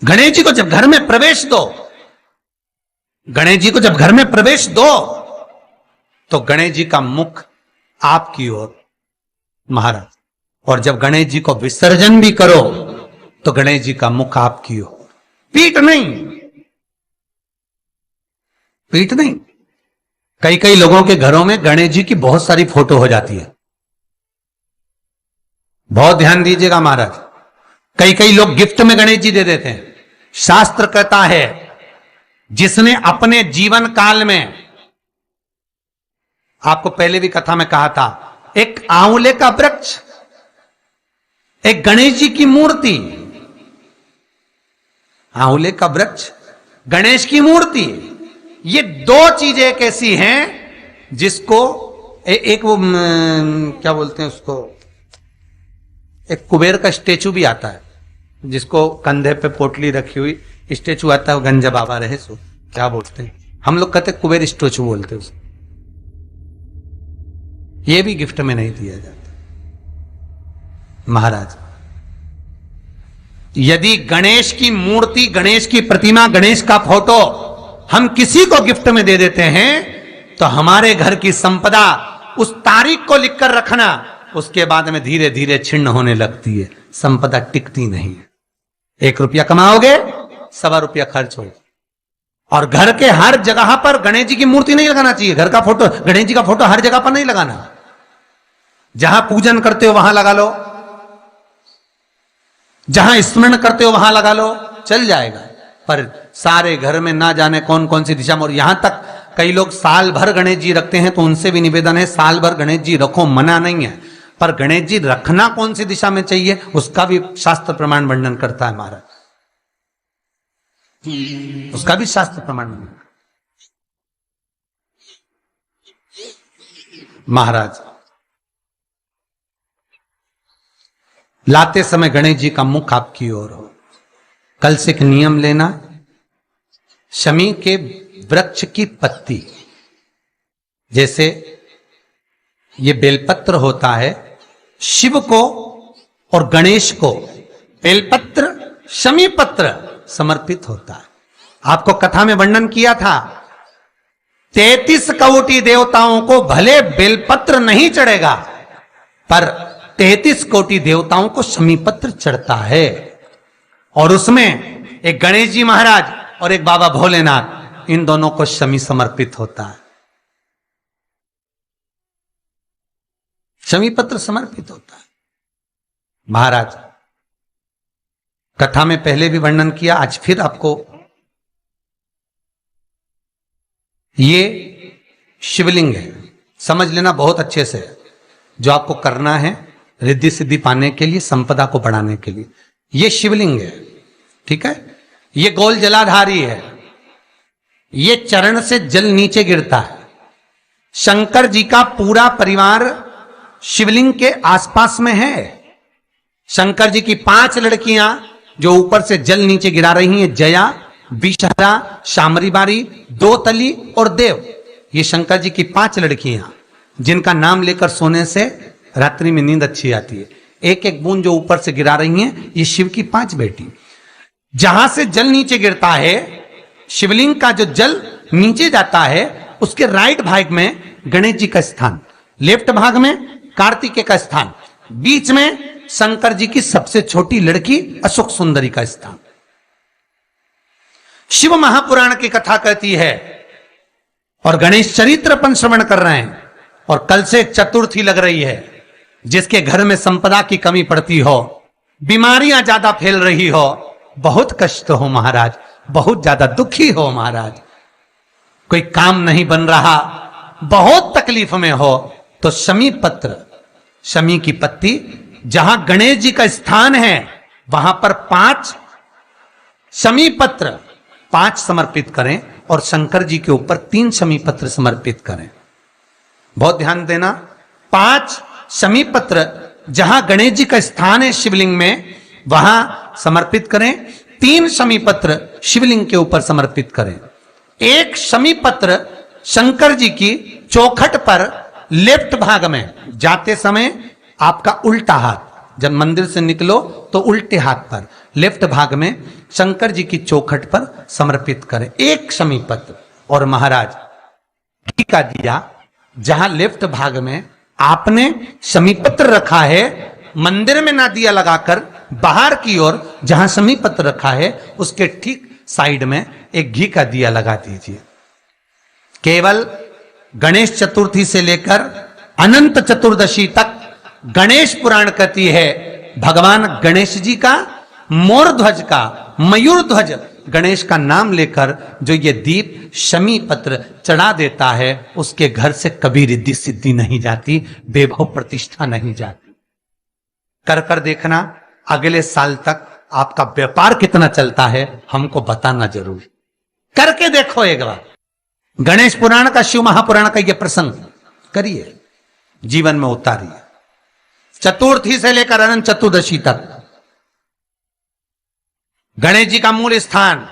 गणेश जी को जब घर में प्रवेश दो, गणेश जी को जब घर में प्रवेश दो तो गणेश जी का मुख आपकी ओर महाराज, और जब गणेश जी को विसर्जन भी करो तो गणेश जी का मुख आपकी ओर, पीठ नहीं, पीठ नहीं। कई कई लोगों के घरों में गणेश जी की बहुत सारी फोटो हो जाती है, बहुत ध्यान दीजिएगा महाराज। कई कई लोग गिफ्ट में गणेश जी दे देते हैं। शास्त्र कहता है जिसने अपने जीवन काल में, आपको पहले भी कथा में कहा था, एक आंवले का वृक्ष, एक गणेश जी की मूर्ति, आंवले का वृक्ष, गणेश की मूर्ति, ये दो चीजें एक ऐसी हैं जिसको एक वो क्या बोलते हैं उसको, एक कुबेर का स्टेचू भी आता है जिसको कंधे पे पोटली रखी हुई स्टेचू आता है, वो गंजा बाबा रहे सो क्या बोलते हैं, हम लोग कहते कुबेर स्टेचू बोलते हैं उसको। ये भी गिफ्ट में नहीं दिया जाता महाराज। यदि गणेश की मूर्ति, गणेश की प्रतिमा, गणेश का फोटो हम किसी को गिफ्ट में दे देते हैं तो हमारे घर की संपदा उस तारीख को लिखकर रखना, उसके बाद में धीरे धीरे छिन्न होने लगती है, संपदा टिकती नहीं है। 1 रुपया कमाओगे, 1.25 रुपया खर्च होगा। और घर के हर जगह पर गणेश जी की मूर्ति नहीं लगाना चाहिए, घर का फोटो, गणेश जी का फोटो हर जगह पर नहीं लगाना। जहां पूजन करते हो वहां लगा लो, जहां स्मरण करते हो वहां लगा लो, चल जाएगा। पर सारे घर में ना जाने कौन कौन सी दिशा में, और यहां तक कई लोग साल भर गणेश जी रखते हैं, तो उनसे भी निवेदन है साल भर गणेश जी रखो, मना नहीं है, पर गणेश जी रखना कौन सी दिशा में चाहिए उसका भी शास्त्र प्रमाण वर्णन करता है महाराज, उसका भी शास्त्र प्रमाण महाराज। लाते समय गणेश जी का मुख आपकी ओर हो। कल से एक नियम लेना, शमी के वृक्ष की पत्ती, जैसे ये बेलपत्र होता है, शिव को और गणेश को बेलपत्र, शमी पत्र समर्पित होता है। आपको कथा में वर्णन किया था 33 कोटि देवताओं को भले बेलपत्र नहीं चढ़ेगा, पर 33 कोटि देवताओं को शमी पत्र चढ़ता है। और उसमें एक गणेश जी महाराज और एक बाबा भोलेनाथ, इन दोनों को शमी समर्पित होता है, शमी पत्र समर्पित होता है महाराज। कथा में पहले भी वर्णन किया, आज फिर आपको, ये शिवलिंग है, समझ लेना बहुत अच्छे से, जो आपको करना है रिद्धि सिद्धि पाने के लिए, संपदा को बढ़ाने के लिए। ये शिवलिंग है, ठीक है, ये गोल जलाधारी है, ये चरण से जल नीचे गिरता है। शंकर जी का पूरा परिवार शिवलिंग के आसपास में है। शंकर जी की 5 लड़कियां जो ऊपर से जल नीचे गिरा रही हैं, जया, विषहरा, शामरीबारी, दोतली और देव, ये शंकर जी की 5 लड़कियां जिनका नाम लेकर सोने से रात्रि में नींद अच्छी आती है। एक एक बूंद जो ऊपर से गिरा रही हैं, ये शिव की 5 बेटी। जहां से जल नीचे गिरता है, शिवलिंग का जो जल नीचे जाता है, उसके राइट भाग में गणेश जी का स्थान, लेफ्ट भाग में कार्तिकेय का स्थान, बीच में शंकर जी की सबसे छोटी लड़की अशोक सुंदरी का स्थान। शिव महापुराण की कथा कहती है, और गणेश चरित्र अपन श्रवण कर रहे हैं, और कल से चतुर्थी लग रही है। जिसके घर में संपदा की कमी पड़ती हो, बीमारियां ज्यादा फैल रही हो, बहुत कष्ट हो महाराज, बहुत ज्यादा दुखी हो महाराज, कोई काम नहीं बन रहा, बहुत तकलीफ में हो, तो शमी पत्र, शमी की पत्ती, जहां गणेश जी का स्थान है वहां पर 5 शमी पत्र 5 समर्पित करें, और शंकर जी के ऊपर 3 शमी पत्र समर्पित करें। बहुत ध्यान देना, 5 शमी पत्र जहां गणेश जी का स्थान है शिवलिंग में, वहां समर्पित करें। 3 शमी पत्र शिवलिंग के ऊपर समर्पित करें। 1 शमी पत्र शंकर जी की चौखट पर लेफ्ट भाग में, जाते समय आपका उल्टा हाथ, जब मंदिर से निकलो तो उल्टे हाथ पर, लेफ्ट भाग में शंकर जी की चौखट पर समर्पित करें, एक शमी पत्र। और महाराज घी का दिया जहां लेफ्ट भाग में आपने शमी पत्र रखा है, मंदिर में ना दिया लगाकर बाहर की ओर जहां शमी पत्र रखा है उसके ठीक साइड में एक घी का दिया लगा दीजिए। केवल गणेश चतुर्थी से लेकर अनंत चतुर्दशी तक गणेश पुराण कहती है भगवान गणेश जी का मोर ध्वज का मयूर ध्वज गणेश का नाम लेकर जो ये दीप शमी पत्र चढ़ा देता है उसके घर से कभी रिद्धि सिद्धि नहीं जाती, वैभव प्रतिष्ठा नहीं जाती। कर कर देखना अगले साल तक आपका व्यापार कितना चलता है हमको बताना जरूर, करके देखो एक बार। गणेश पुराण का शिव महापुराण का यह प्रसंग करिए, जीवन में उतारिए, चतुर्थी से लेकर अनंत चतुर्दशी तक। गणेश जी का मूल स्थान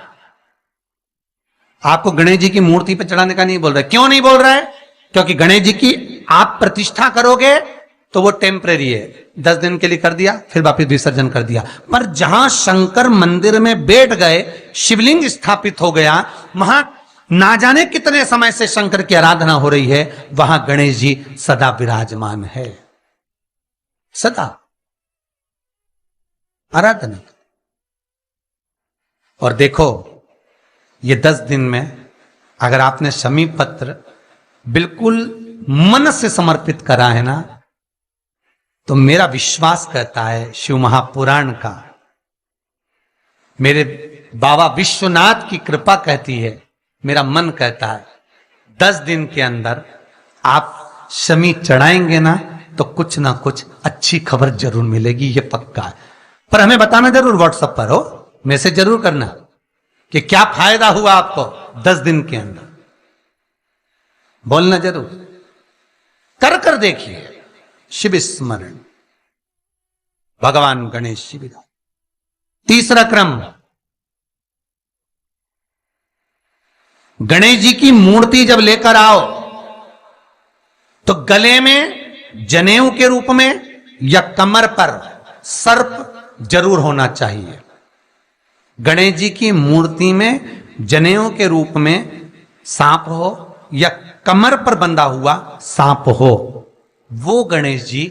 आपको गणेश जी की मूर्ति पर चढ़ाने का नहीं बोल रहा है। क्यों नहीं बोल रहा है? क्योंकि गणेश जी की आप प्रतिष्ठा करोगे तो वो टेम्परेरी है, 10 दिन के लिए कर दिया फिर वापस विसर्जन कर दिया। पर जहां शंकर मंदिर में बैठ गए, शिवलिंग स्थापित हो गया, वहां ना जाने कितने समय से शंकर की आराधना हो रही है, वहां गणेश जी सदा विराजमान है, सदा आराधना। और देखो ये 10 दिन में अगर आपने शमी पत्र बिल्कुल मन से समर्पित करा है ना, तो मेरा विश्वास कहता है शिव महापुराण का, मेरे बाबा विश्वनाथ की कृपा कहती है, मेरा मन कहता है 10 दिन के अंदर आप शमी चढ़ाएंगे ना तो कुछ ना कुछ अच्छी खबर जरूर मिलेगी, ये पक्का है। पर हमें बताना जरूर, व्हाट्सएप पर हो, मैसेज जरूर करना कि क्या फायदा हुआ आपको 10 दिन के अंदर, बोलना जरूर, कर कर देखिए। शिव स्मरण भगवान गणेश शिव। तीसरा क्रम, गणेश जी की मूर्ति जब लेकर आओ तो गले में जनेऊ के रूप में या कमर पर सर्प जरूर होना चाहिए। गणेश जी की मूर्ति में जनेऊ के रूप में सांप हो या कमर पर बंधा हुआ सांप हो, वो गणेश जी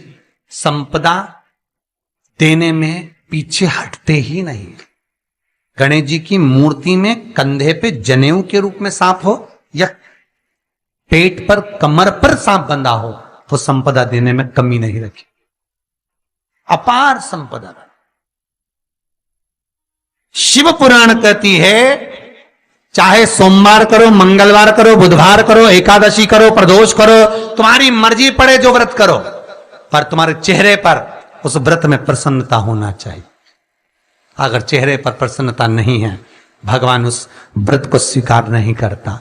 संपदा देने में पीछे हटते ही नहीं। गणेश जी की मूर्ति में कंधे पे जनेऊ के रूप में सांप हो या पेट पर कमर पर सांप बंधा हो, वो संपदा देने में कमी नहीं रखी, अपार संपदा। शिव पुराण कहती है चाहे सोमवार करो, मंगलवार करो, बुधवार करो, एकादशी करो, प्रदोष करो, तुम्हारी मर्जी पड़े जो व्रत करो, पर तुम्हारे चेहरे पर उस व्रत में प्रसन्नता होना चाहिए। अगर चेहरे पर प्रसन्नता नहीं है, भगवान उस व्रत को स्वीकार नहीं करता।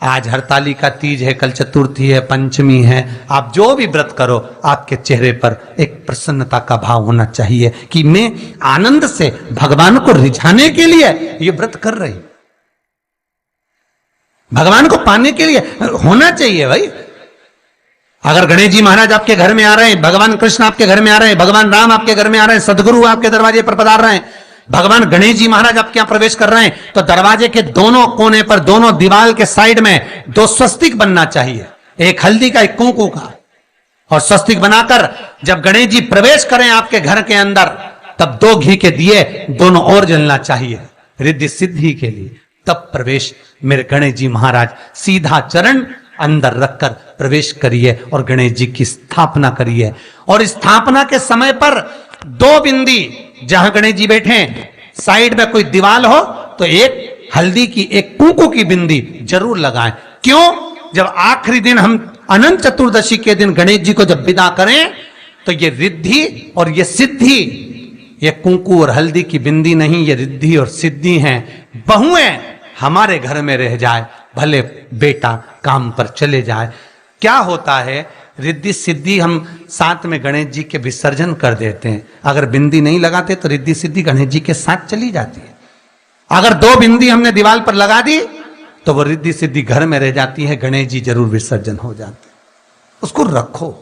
आज हरतालिका तीज है, कल चतुर्थी है, पंचमी है, आप जो भी व्रत करो आपके चेहरे पर एक प्रसन्नता का भाव होना चाहिए कि मैं आनंद से भगवान को रिझाने के लिए ये व्रत कर रही, भगवान को पाने के लिए होना चाहिए भाई। अगर गणेश जी महाराज आपके घर में आ रहे हैं, भगवान कृष्ण आपके घर में आ रहे हैं, भगवान राम आपके घर में आ रहे हैं, सदगुरु आपके दरवाजे पर पधार रहे हैं, भगवान गणेश जी महाराज आपके यहां प्रवेश कर रहे हैं, तो दरवाजे के दोनों कोने पर, दोनों दीवार के साइड में 2 स्वस्तिक बनना चाहिए, एक हल्दी का, एक कुंकू का। और स्वस्तिक बनाकर जब गणेश जी प्रवेश करें आपके घर के अंदर, तब 2 घी के दिए दोनों ओर जलना चाहिए रिद्धि सिद्धि के लिए। तब प्रवेश मेरे गणेश जी महाराज, सीधा चरण अंदर रखकर प्रवेश करिए और गणेश जी की स्थापना करिए। और स्थापना के समय पर 2 बिंदी, जहां गणेश जी बैठे साइड में कोई दीवार हो तो एक हल्दी की, एक कुंकू की बिंदी जरूर लगाएं। क्यों? जब आखिरी दिन हम अनंत चतुर्दशी के दिन गणेश जी को जब विदा करें तो ये रिद्धि और ये सिद्धि, ये कुंकू और हल्दी की बिंदी नहीं, ये रिद्धि और सिद्धि हैं। बहुएं हमारे घर में रह जाए, भले बेटा काम पर चले जाए। क्या होता है, रिद्धि सिद्धि हम साथ में गणेश जी के विसर्जन कर देते हैं। अगर बिंदी नहीं लगाते तो रिद्धि सिद्धि गणेश जी के साथ चली जाती है। अगर 2 बिंदी हमने दीवार पर लगा दी तो वो रिद्धि सिद्धि घर में रह जाती है, गणेश जी जरूर विसर्जन हो जाते हैं। उसको रखो।